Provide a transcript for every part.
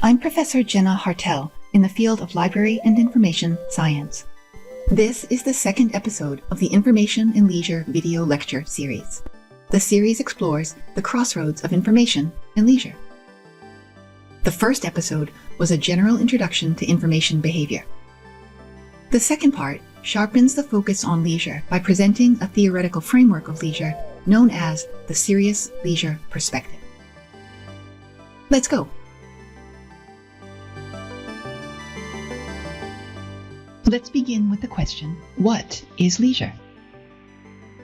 I'm Professor Jenna Hartel in the field of Library and Information Science. This is the second episode of the Information and Leisure video lecture series. The series explores the crossroads of information and leisure. The first episode was a general introduction to information behavior. The second part sharpens the focus on leisure by presenting a theoretical framework of leisure known as the serious leisure perspective. Let's go. Let's begin with the question, what is leisure?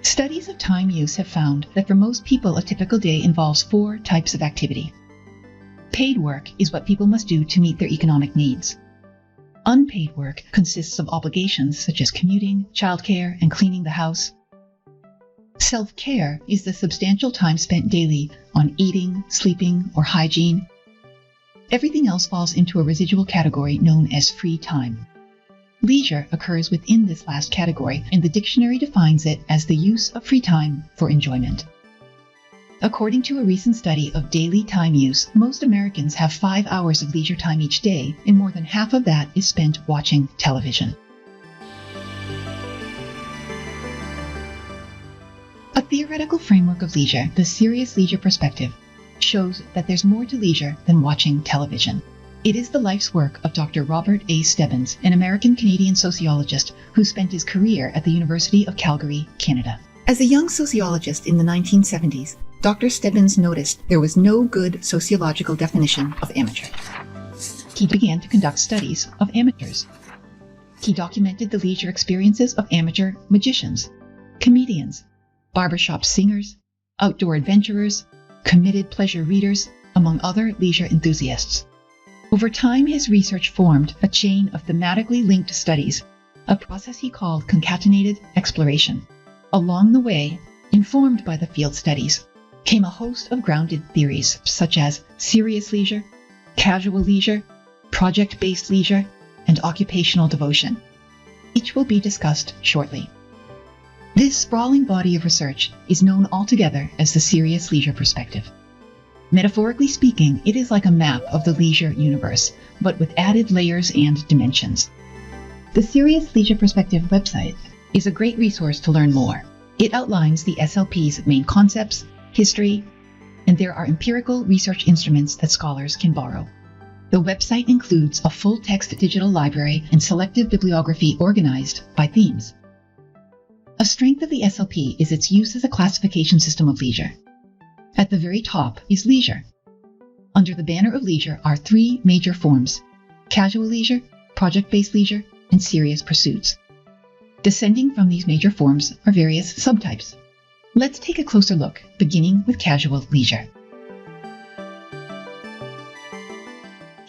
Studies of time use have found that for most people, a typical day involves 4 types of activity. Paid work is what people must do to meet their economic needs. Unpaid work consists of obligations such as commuting, childcare, and cleaning the house. Self-care is the substantial time spent daily on eating, sleeping, or hygiene. Everything else falls into a residual category known as free time. Leisure occurs within this last category, and the dictionary defines it as the use of free time for enjoyment. According to a recent study of daily time use, most Americans have 5 hours of leisure time each day, and more than half of that is spent watching television. A theoretical framework of leisure, the serious leisure perspective, shows that there's more to leisure than watching television. It is the life's work of Dr. Robert A. Stebbins, an American-Canadian sociologist who spent his career at the University of Calgary, Canada. As a young sociologist in the 1970s, Dr. Stebbins noticed there was no good sociological definition of amateur. He began to conduct studies of amateurs. He documented the leisure experiences of amateur magicians, comedians, barbershop singers, outdoor adventurers, committed pleasure readers, among other leisure enthusiasts. Over time, his research formed a chain of thematically linked studies, a process he called concatenated exploration. Along the way, informed by the field studies, came a host of grounded theories such as serious leisure, casual leisure, project-based leisure, and occupational devotion. Each will be discussed shortly. This sprawling body of research is known altogether as the serious leisure perspective. Metaphorically speaking, it is like a map of the leisure universe, but with added layers and dimensions. The Serious Leisure Perspective website is a great resource to learn more. It outlines the SLP's main concepts, history, and there are empirical research instruments that scholars can borrow. The website includes a full-text digital library and selective bibliography organized by themes. A strength of the SLP is its use as a classification system of leisure. At the very top is leisure. Under the banner of leisure are 3 major forms: casual leisure, project-based leisure, and serious pursuits. Descending from these major forms are various subtypes. Let's take a closer look, beginning with casual leisure.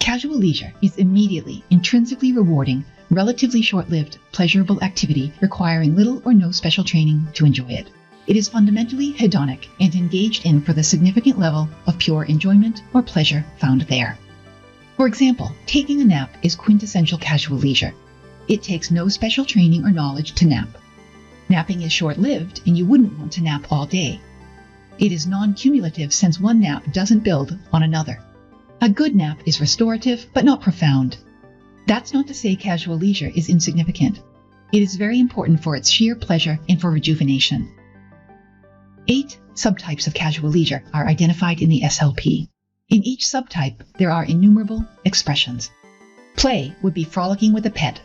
Casual leisure is immediately, intrinsically rewarding, relatively short-lived, pleasurable activity requiring little or no special training to enjoy it. It is fundamentally hedonic and engaged in for the significant level of pure enjoyment or pleasure found there. For example, taking a nap is quintessential casual leisure. It takes no special training or knowledge to nap. Napping is short-lived, and you wouldn't want to nap all day. It is non-cumulative since one nap doesn't build on another. A good nap is restorative, but not profound. That's not to say casual leisure is insignificant. It is very important for its sheer pleasure and for rejuvenation. 8 subtypes of casual leisure are identified in the SLP. In each subtype, there are innumerable expressions. Play would be frolicking with a pet.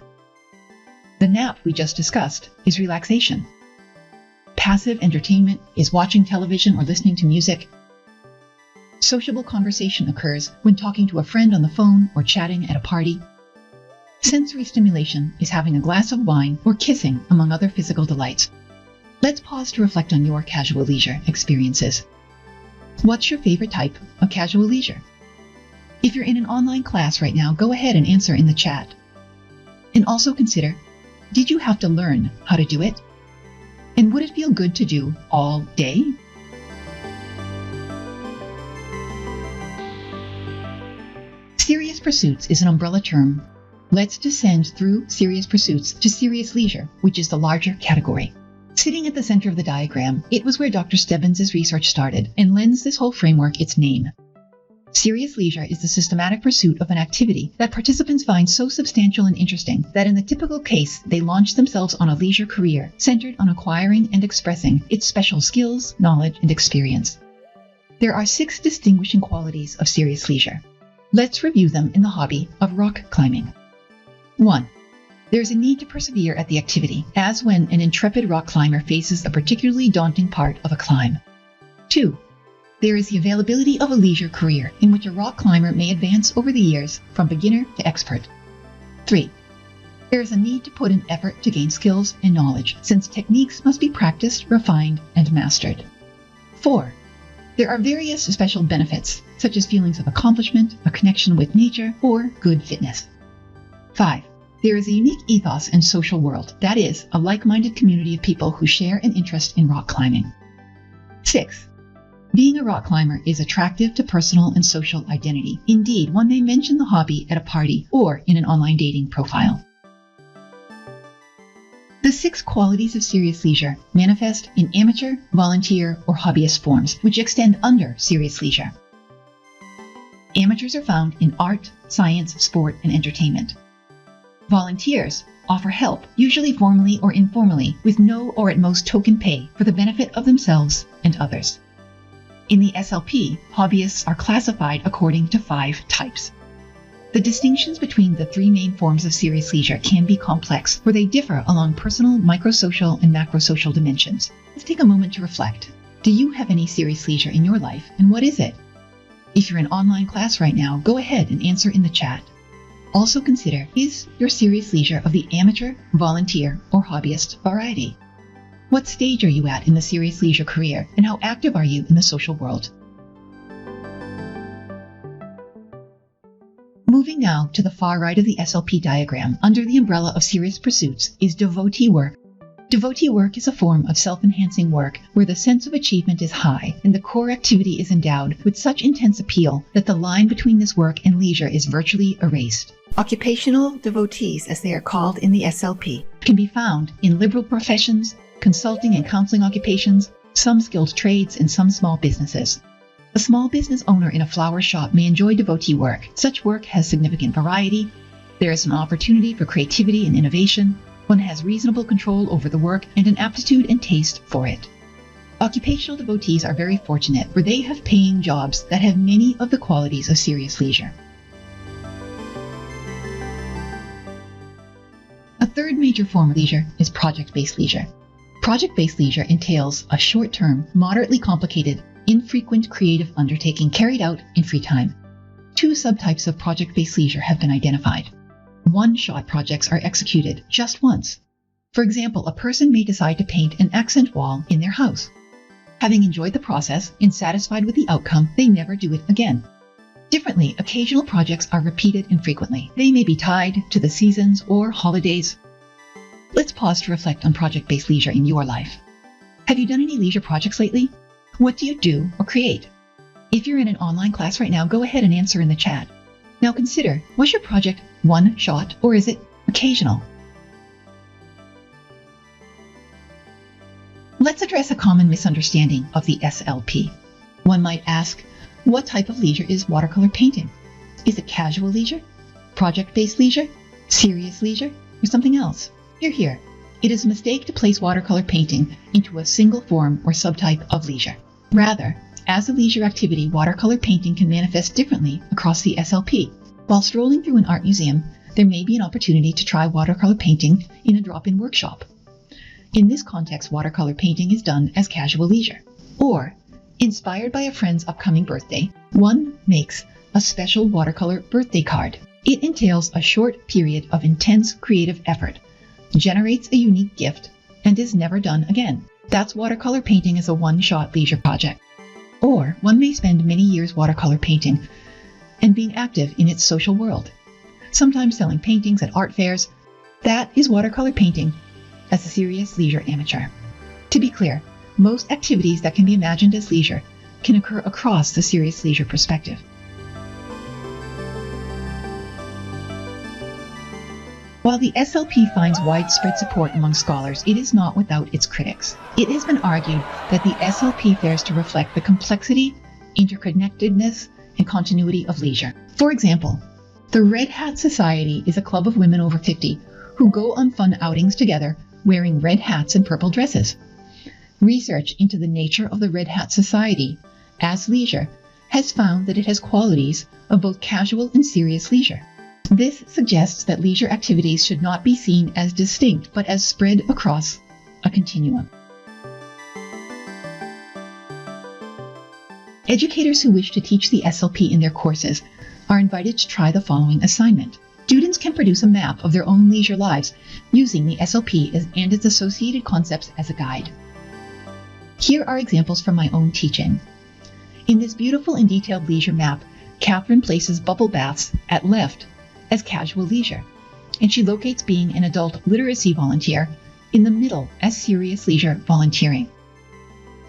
The nap we just discussed is relaxation. Passive entertainment is watching television or listening to music. Sociable conversation occurs when talking to a friend on the phone or chatting at a party. Sensory stimulation is having a glass of wine or kissing, among other physical delights. Let's pause to reflect on your casual leisure experiences. What's your favorite type of casual leisure? If you're in an online class right now, go ahead and answer in the chat. And also consider, did you have to learn how to do it? And would it feel good to do all day? Serious pursuits is an umbrella term. Let's descend through serious pursuits to serious leisure, which is the larger category. Sitting at the center of the diagram, it was where Dr. Stebbins' research started and lends this whole framework its name. Serious leisure is the systematic pursuit of an activity that participants find so substantial and interesting that in the typical case they launch themselves on a leisure career centered on acquiring and expressing its special skills, knowledge, and experience. There are 6 distinguishing qualities of serious leisure. Let's review them in the hobby of rock climbing. 1. There is a need to persevere at the activity, as when an intrepid rock climber faces a particularly daunting part of a climb. 2. There is the availability of a leisure career in which a rock climber may advance over the years from beginner to expert. 3. There is a need to put in effort to gain skills and knowledge, since techniques must be practiced, refined, and mastered. 4. There are various special benefits, such as feelings of accomplishment, a connection with nature, or good fitness. 5. There is a unique ethos and social world, that is, a like-minded community of people who share an interest in rock climbing. 6. Being a rock climber is attractive to personal and social identity. Indeed, one may mention the hobby at a party or in an online dating profile. The 6 qualities of serious leisure manifest in amateur, volunteer, or hobbyist forms, which extend under serious leisure. Amateurs are found in art, science, sport, and entertainment. Volunteers offer help, usually formally or informally, with no or at most token pay for the benefit of themselves and others. In the SLP, hobbyists are classified according to 5 types. The distinctions between the 3 main forms of serious leisure can be complex, for they differ along personal, microsocial, and macrosocial dimensions. Let's take a moment to reflect. Do you have any serious leisure in your life, and what is it? If you're in online class right now, go ahead and answer in the chat. Also consider, is your serious leisure of the amateur, volunteer, or hobbyist variety? What stage are you at in the serious leisure career, and how active are you in the social world? Moving now to the far right of the SLP diagram, under the umbrella of serious pursuits, is devotee work. Devotee work is a form of self-enhancing work where the sense of achievement is high and the core activity is endowed with such intense appeal that the line between this work and leisure is virtually erased. Occupational devotees, as they are called in the SLP, can be found in liberal professions, consulting and counseling occupations, some skilled trades, and some small businesses. A small business owner in a flower shop may enjoy devotee work. Such work has significant variety. There is an opportunity for creativity and innovation. One has reasonable control over the work and an aptitude and taste for it. Occupational devotees are very fortunate, for they have paying jobs that have many of the qualities of serious leisure. A third major form of leisure is project-based leisure. Project-based leisure entails a short-term, moderately complicated, infrequent creative undertaking carried out in free time. 2 subtypes of project-based leisure have been identified. One-shot projects are executed just once. For example, a person may decide to paint an accent wall in their house. Having enjoyed the process and satisfied with the outcome, they never do it again. Differently, occasional projects are repeated infrequently. They may be tied to the seasons or holidays. Let's pause to reflect on project-based leisure in your life. Have you done any leisure projects lately? What do you do or create? If you're in an online class right now, go ahead and answer in the chat. Now consider, was your project one shot or is it occasional? Let's address a common misunderstanding of the SLP. One might ask, what type of leisure is watercolor painting? Is it casual leisure, project-based leisure, serious leisure, or something else? Here. It is a mistake to place watercolor painting into a single form or subtype of leisure. Rather, as a leisure activity, watercolor painting can manifest differently across the SLP. While strolling through an art museum, there may be an opportunity to try watercolor painting in a drop-in workshop. In this context, watercolor painting is done as casual leisure. Or, inspired by a friend's upcoming birthday, one makes a special watercolor birthday card. It entails a short period of intense creative effort, generates a unique gift, and is never done again. That's watercolor painting as a one-shot leisure project. Or one may spend many years watercolor painting and being active in its social world, sometimes selling paintings at art fairs. That is watercolor painting as a serious leisure amateur. To be clear, most activities that can be imagined as leisure can occur across the serious leisure perspective. While the SLP finds widespread support among scholars, it is not without its critics. It has been argued that the SLP fails to reflect the complexity, interconnectedness, and continuity of leisure. For example, the Red Hat Society is a club of women over 50 who go on fun outings together wearing red hats and purple dresses. Research into the nature of the Red Hat Society as leisure has found that it has qualities of both casual and serious leisure. This suggests that leisure activities should not be seen as distinct, but as spread across a continuum. Educators who wish to teach the SLP in their courses are invited to try the following assignment. Students can produce a map of their own leisure lives using the SLP and its associated concepts as a guide. Here are examples from my own teaching. In this beautiful and detailed leisure map, Catherine places bubble baths at left as casual leisure, and she locates being an adult literacy volunteer in the middle as serious leisure volunteering.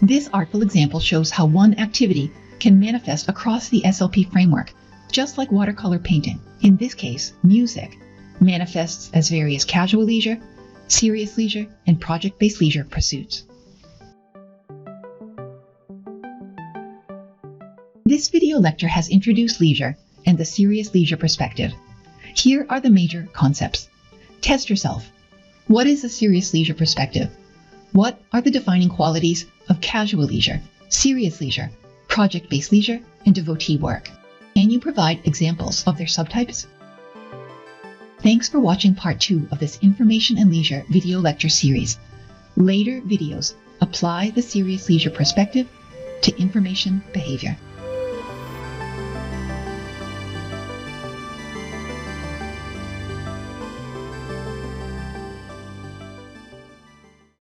This artful example shows how one activity can manifest across the SLP framework, just like watercolor painting. In this case, music manifests as various casual leisure, serious leisure, and project-based leisure pursuits. This video lecture has introduced leisure and the serious leisure perspective. Here are the major concepts. Test yourself. What is a serious leisure perspective? What are the defining qualities of casual leisure, serious leisure, project-based leisure, and devotee work? Can you provide examples of their subtypes? Thanks for watching part 2 of this Information and Leisure video lecture series. Later videos apply the serious leisure perspective to information behavior.